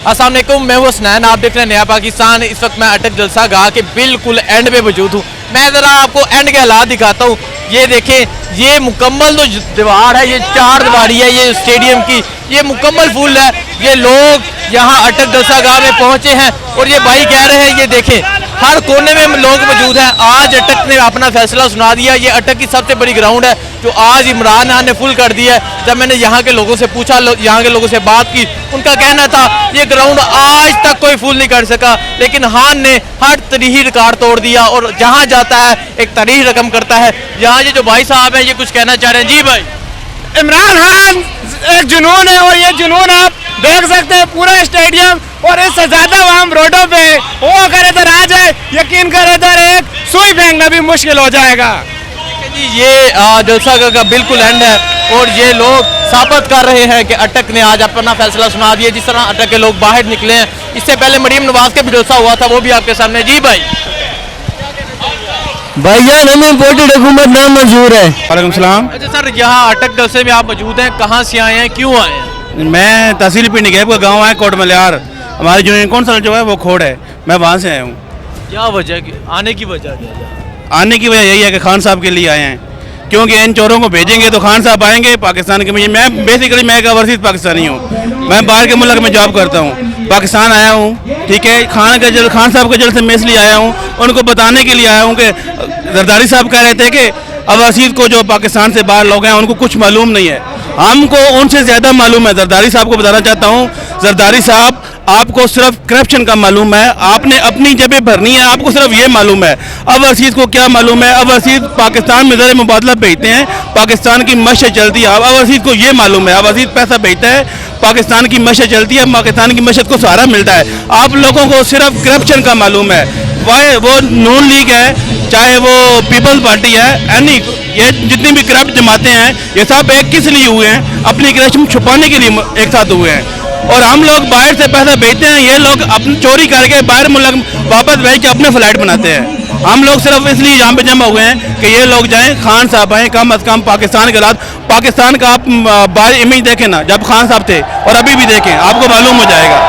अस्सलाम वालेकुम, मैं हूं हसनैन, आप देख रहे हैं नया पाकिस्तान। इस वक्त मैं अटक जलसा गाह के बिल्कुल एंड पे मौजूद हूं। मैं ज़रा आपको एंड के हालात दिखाता हूं। ये देखें, ये मुकम्मल जो दीवार है, ये 4 दीवारी है ये स्टेडियम की, ये मुकम्मल फुल है। ये लोग यहाँ अटक जलसा गाह में पहुंचे हैं और ये भाई कह रहे हैं, ये देखें हर कोने में लोग मौजूद हैं। आज अटक ने अपना फैसला सुना दिया। ये अटक की सबसे बड़ी ग्राउंड है जो आज इमरान खान ने फुल कर दिया है। जब मैंने यहाँ के लोगों से पूछा, यहाँ के लोगों से बात की, उनका कहना था ये ग्राउंड आज तक कोई फुल नहीं कर सका, लेकिन खान ने हर तरीही रिकॉर्ड तोड़ दिया और जहाँ जाता है एक तरीही रकम करता है। यहाँ ये जो भाई साहब हैं ये कुछ कहना चाह रहे हैं। जी भाई, इमरान खान एक जुनून है और ये जुनून आप देख सकते हैं पूरा स्टेडियम और इससे ज्यादा हम रोडों पे वो अगर इधर आ जाए, यकीन कर इधर एक सुई फेंकना भी मुश्किल हो जाएगा। जी ये जलसा का बिल्कुल एंड है और ये लोग साबित कर रहे हैं कि अटक ने आज अपना फैसला सुना दिया। जिस तरह अटक के लोग बाहर निकले हैं, इससे पहले मरीम नवाज का भी जलसा हुआ था, वो भी आपके सामने। जी भाई, भाईजान हमें इम्पोर्टेड हुकूमत नाम मंजूर है। वालेकुम सलाम। अच्छा सर, यहाँ अटक जलसे में आप मौजूद हैं, कहाँ से आए हैं, क्यों आए हैं? मैं तहसील पिंडी गैब का गाँव है कोट मलियार, हमारी यूनियन कौंसिल जो है वो खोड़ है, मैं वहाँ से आया हूँ। क्या वजह, आने की वजह क्या है? आने की वजह यही है कि खान साहब के लिए आए हैं, क्योंकि इन चोरों को भेजेंगे तो खान साहब आएंगे पाकिस्तान के। मैं बेसिकली मैं एक ओवरसीज पाकिस्तानी हूँ, मैं बाहर के मुल्क में जॉब करता हूँ, पाकिस्तान आया हूँ, ठीक है। खान साहब के जल से मैं इसलिए आया हूँ, उनको बताने के लिए आया हूँ कि जरदारी साहब कह रहे थे कि ओवरसीज को जो पाकिस्तान से बाहर लोग हैं उनको कुछ मालूम नहीं है, हमको उनसे ज़्यादा मालूम है। जरदारी साहब को बताना चाहता हूँ, जरदारी साहब आपको सिर्फ करप्शन का मालूम है, आपने अपनी जेबें भरनी है, आपको सिर्फ ये मालूम है। ओवरसीज़ को क्या मालूम है? ओवरसीज़ पाकिस्तान में ज़र मुबादला भेजते हैं, पाकिस्तान की मशे चलती है। ओवरसीज़ को ये मालूम है, ओवरसीज़ पैसा भेजता है, पाकिस्तान की मशे चलती है, पाकिस्तान की मशत को सहारा मिलता है। आप लोगों को सिर्फ करप्शन का मालूम है। वाहे वो नून लीग है, चाहे वो पीपल्स पार्टी है, एनी ये जितनी भी करप्ट जमाते हैं, ये सब एक किस लिए हुए हैं? अपनी करप्शन छुपाने के लिए एक साथ हुए हैं। और हम लोग बाहर से पैसा भेजते हैं, ये लोग अपनी चोरी करके बाहर मुल्क वापस भेज के अपने फ्लाइट बनाते हैं। हम लोग सिर्फ इसलिए यहाँ पे जमा हुए हैं कि ये लोग जाएं, खान साहब आएँ, कम अज़ कम पाकिस्तान के हालात, पाकिस्तान का आप बाहर इमेज देखें ना, जब खान साहब थे और अभी भी देखें, आपको मालूम हो जाएगा।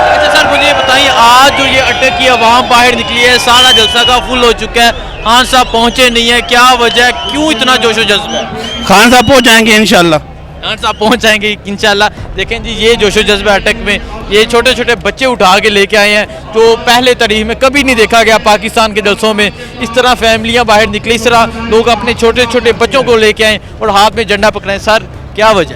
अच्छा सर, मुझे बताइए, आज जो ये अटक की आवाम बाहर निकली है, सारा जलसा का फुल हो चुका है, खान साहब पहुँचे नहीं है, क्या वजह, क्यों इतना जोशो जज्बा? खान साहब पहुँच जाएंगे इंशाल्लाह, खान साहब पहुंच जाएंगे इंशाल्लाह। देखें जी, ये जोशो जज्बा अटक में ये छोटे छोटे बच्चे उठा के लेके आए हैं, जो पहले तारीख में कभी नहीं देखा गया पाकिस्तान के जलसों में। इस तरह फैमिलियां बाहर निकली, इस तरह लोग अपने छोटे छोटे बच्चों को लेके आए और हाथ में झंडा पकड़ाएं। सर क्या वजह?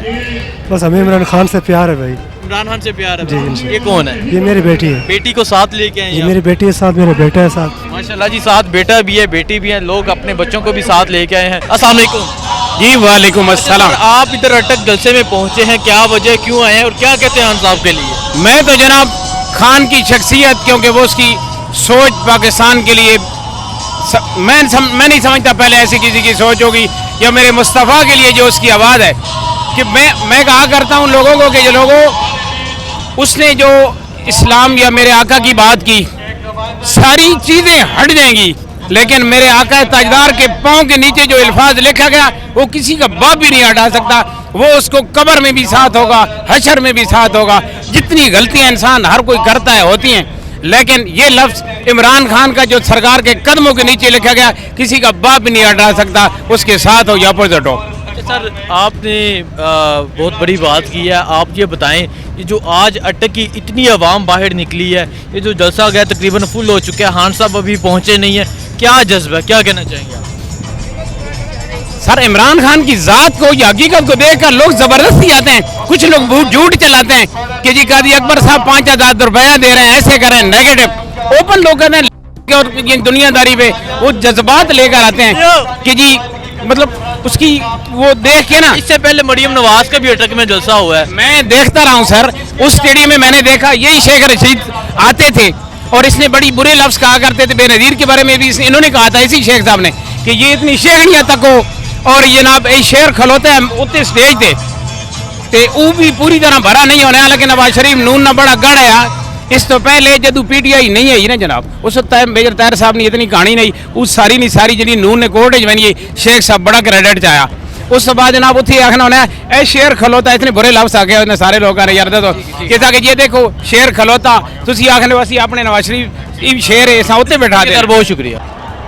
बस हमें इमरान खान से प्यार है भाई। इमरान खान से प्यार है जी। ये कौन है? ये मेरी बेटी है। बेटी को साथ लेके आए ये मेरी बेटी है, साथ मेरा बेटा है साथ। माशाल्लाह जी, साथ बेटा भी है, बेटी भी है, लोग अपने बच्चों को भी साथ लेके आए हैं। अस्सलाम वालेकुम। जी वालेकुम अस्सलाम। आप इधर अटक जलसे में पहुंचे हैं, क्या वजह, क्यों आए हैं और क्या कहते हैं खान साहब के लिए? मैं तो जनाब खान की शख्सियत, क्योंकि वो उसकी सोच पाकिस्तान के लिए मैं नहीं समझता पहले ऐसी किसी की सोच होगी, या मेरे मुस्तफ़ा के लिए जो उसकी आवाज़ है, कि मैं कहा करता हूँ लोगों को कि जो लोगों उसने जो इस्लाम या मेरे आका की बात की, सारी चीज़ें हट जाएंगी, लेकिन मेरे आका ताजदार के पाँव के नीचे जो अल्फाज लिखा गया वो किसी का बाप भी नहीं हटा सकता। वो उसको कब्र में भी साथ होगा, हशर में भी साथ होगा। जितनी गलतियां इंसान हर कोई करता है होती हैं, लेकिन ये लफ्ज़ इमरान खान का जो सरकार के कदमों के नीचे लिखा गया, किसी का बाप भी नहीं हटा सकता, उसके साथ हो या अपोजिट हो। सर, आपने बहुत बड़ी बात की है, आप ये बताएं, ये जो आज अटक की इतनी आवाम बाहर निकली है, ये जो जलसा गया तकरीबन फुल हो चुका है, खान साहब अभी पहुंचे नहीं है, क्या जज्बा, क्या कहना चाहेंगे आप? सर, इमरान खान की ज़ात को या हकीकत को देखकर लोग ज़बरदस्ती आते हैं। कुछ लोग झूठ चलाते हैं कि जी काजी अकबर साहब 5000 रुपया दे रहे हैं, ऐसे करें, नेगेटिव ओपन लोग कहते हैं और ये दुनियादारी पे वो जज्बात लेकर आते हैं कि जी मतलब उसकी वो देख के ना। इससे पहले मरीम नवाज का भी अटक में जलसा हुआ है, मैं देखता रहा हूँ सर, उस स्टेडियम में मैंने देखा यही शेख रशीद आते थे और इसने बड़ी बुरे लफ्ज़ कहा करते थे। बेनज़ीर के बारे में भी इन्होंने कहा था, इसी शेख साहब ने, कि ये इतनी शेखनियाँ तक हो और ये ना शेर खलोते हैं उत्ते स्टेज थे ते वो भी पूरी तरह भरा नहीं होने, लेकिन नवाज शरीफ नून ना बड़ा गढ़ है। इस तो पहले जदू PTI नहीं आई ना जनाब, उस टाइम मेजर ताहिर साहब ने इतनी कहानी नहीं, उस सारी जी नून ने कोर्ट बनी शेख साहब बड़ा क्रेडिट आया उस तो बाद जनाब उत्थे आखना होना है शेर खलोता इतने बुरे लफ्ज आ गए सारे लोगों ने यार दो किसा कि ये देखो शेर खलोता तुसी आखने वासी अपने नवाज शरीफ शेर है उत्ते बैठा दे। सर बहुत शुक्रिया।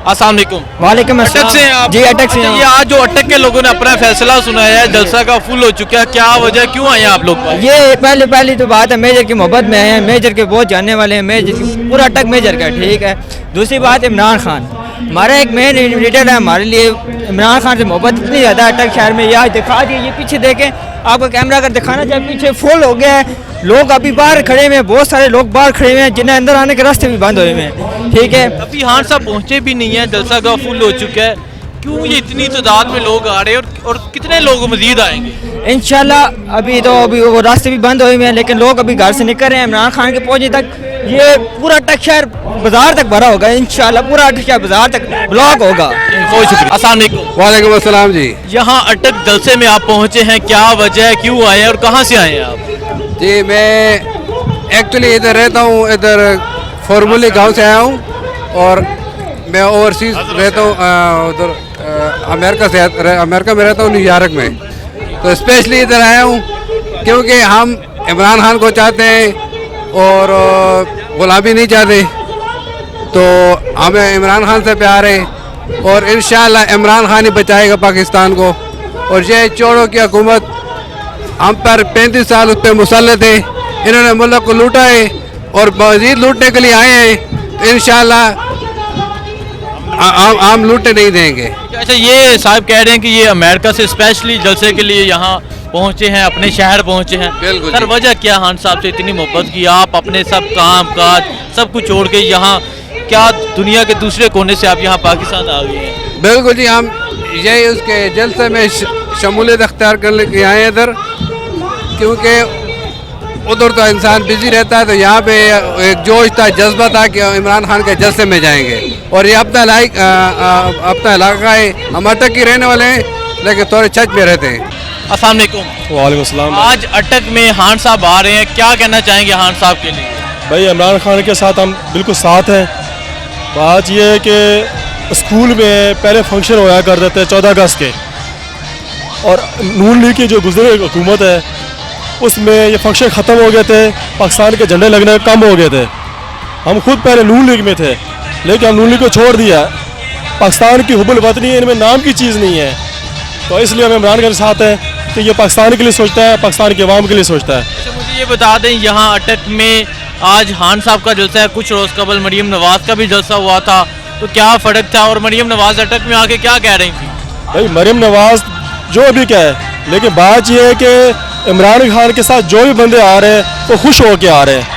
अस्सलाम वालेकुम। वालेकुम अटक से हैं आप? जी अटक से अच्छा, हैं। ये आज जो अटक के लोगों ने अपना फैसला सुनाया है, जलसा का फुल हो चुका है, क्या वजह, क्यों आए हैं आप लोग? ये पहली तो बात है मेजर की मोहब्बत में आए हैं, मेजर के बहुत जानने वाले हैं, मेजर पूरा अटक मेजर का ठीक है। दूसरी बात इमरान खान हमारा एक मेन लीडर है हमारे लिए। इमरान खान से मोहब्बत इतनी ज़्यादा अटक शहर में, यह दिखा दिए ये पीछे देखें आपको कैमरा अगर दिखाना चाहे पीछे फुल हो गया है, लोग अभी बाहर खड़े हुए हैं, बहुत सारे लोग बाहर खड़े हुए हैं जिन्हें अंदर आने के रास्ते भी बंद हुए हुए हैं ठीक है। अभी खान साहब पहुंचे भी नहीं है, जलसा का फुल हो चुका है, क्यों ये इतनी तादाद में लोग आ रहे हैं और कितने लोग मजीद आएंगे? इंशाल्लाह अभी वो रास्ते भी बंद हुए हुए हैं लेकिन लोग अभी घर से निकल रहे हैं। इमरान खान के पहुंचने तक ये पूरा अटक शहर बाजार तक भरा होगा, इंशाल्लाह पूरा अटक शहर बाजार तक ब्लॉक होगा। बहुत शुक्रिया। अस्सलाम वालेकुम। वालेकुम अस्सलाम जी। यहाँ अटक जलसे में आप पहुंचे हैं, क्या वजह है, क्यों आए हैं और कहाँ से आए हैं आप? जी मैं एक्चुअली इधर रहता हूँ, इधर फॉर्मूली गांव से आया हूँ और मैं ओवरसीज रहता हूँ उधर अमेरिका में रहता हूँ, न्यूयॉर्क में। तो स्पेशली इधर आया हूँ क्योंकि हम इमरान खान को चाहते हैं और गुलामी नहीं चाहते, तो हमें इमरान खान से प्यार है और इंशाल्लाह इमरान खान ही बचाएगा पाकिस्तान को। और ये चोरों की हुकूमत हम पर 35 साल उस पर मुसल्लत है, इन्होंने मुल्क को लूटा है और मज़ीद लूटने के लिए आए हैं, तो इंशाल्लाह हम लूटने नहीं देंगे। अच्छा, ये साहब कह रहे हैं कि ये अमेरिका से स्पेशली जलसे के लिए यहाँ पहुँचे हैं, अपने शहर पहुँचे हैं। बिल्कुल सर जी। वजह क्या खान साहब से इतनी मोहब्बत की, आप अपने सब काम काज सब कुछ छोड़ के यहाँ, क्या दुनिया के दूसरे कोने से आप यहाँ पाकिस्तान आ गए हैं? बिल्कुल जी, हम यही उसके जलसे में शमूलियत अख्तियार करने के आए हैं इधर, क्योंकि उधर तो इंसान बिजी रहता है, तो यहाँ पे एक जोश था, जज्बा था कि इमरान खान के जलसे में जाएंगे। और ये अपना इलाका है, हम अटक के रहने वाले हैं लेकिन थोड़े छत में रहते हैं। अस्सलाम वालेकुम। वालेकुम सलाम। आज अटक में खान साहब आ रहे हैं, क्या कहना चाहेंगे खान साहब के लिए? भाई इमरान खान के साथ हम बिल्कुल साथ हैं। बात यह है कि स्कूल में पहले फंक्शन होया करते थे 14 अगस्त के, और नून लीग की जो गुजरे हुकूमत है उसमें ये फंक्शन ख़त्म हो गए थे, पाकिस्तान के झंडे लगने कम हो गए थे। हम खुद पहले नून लीग में थे लेकिन हम नून लीग को छोड़ दिया। पाकिस्तान की हुब्बुल वतनी है, इनमें नाम की चीज़ नहीं है, तो इसलिए हम इमरान के साथ हैं कि ये पाकिस्तान के लिए सोचता है, पाकिस्तान के अवाम के लिए सोचता है। अच्छा, मुझे ये बता दें, यहाँ अटक में आज खान साहब का जलसा है, कुछ रोज़ कबल मरीम नवाज़ का भी जलसा हुआ था, तो क्या फ़र्क था? और मरीम नवाज़ अटक में आके क्या कह रही थी? भाई मरीम नवाज जो भी कहे, लेकिन बात यह है कि इमरान खान के साथ जो भी बंदे आ रहे हैं वो खुश हो के आ रहे हैं,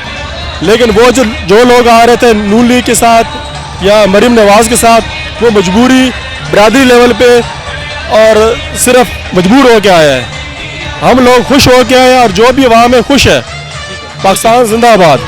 लेकिन वो जो लोग आ रहे थे नून लीग के साथ या मरीम नवाज के साथ, वो मजबूरी बरादरी लेवल पे और सिर्फ मजबूर हो के आया है। हम लोग खुश हो के आए हैं और जो भी अवाम है खुश है। पाकिस्तान जिंदाबाद।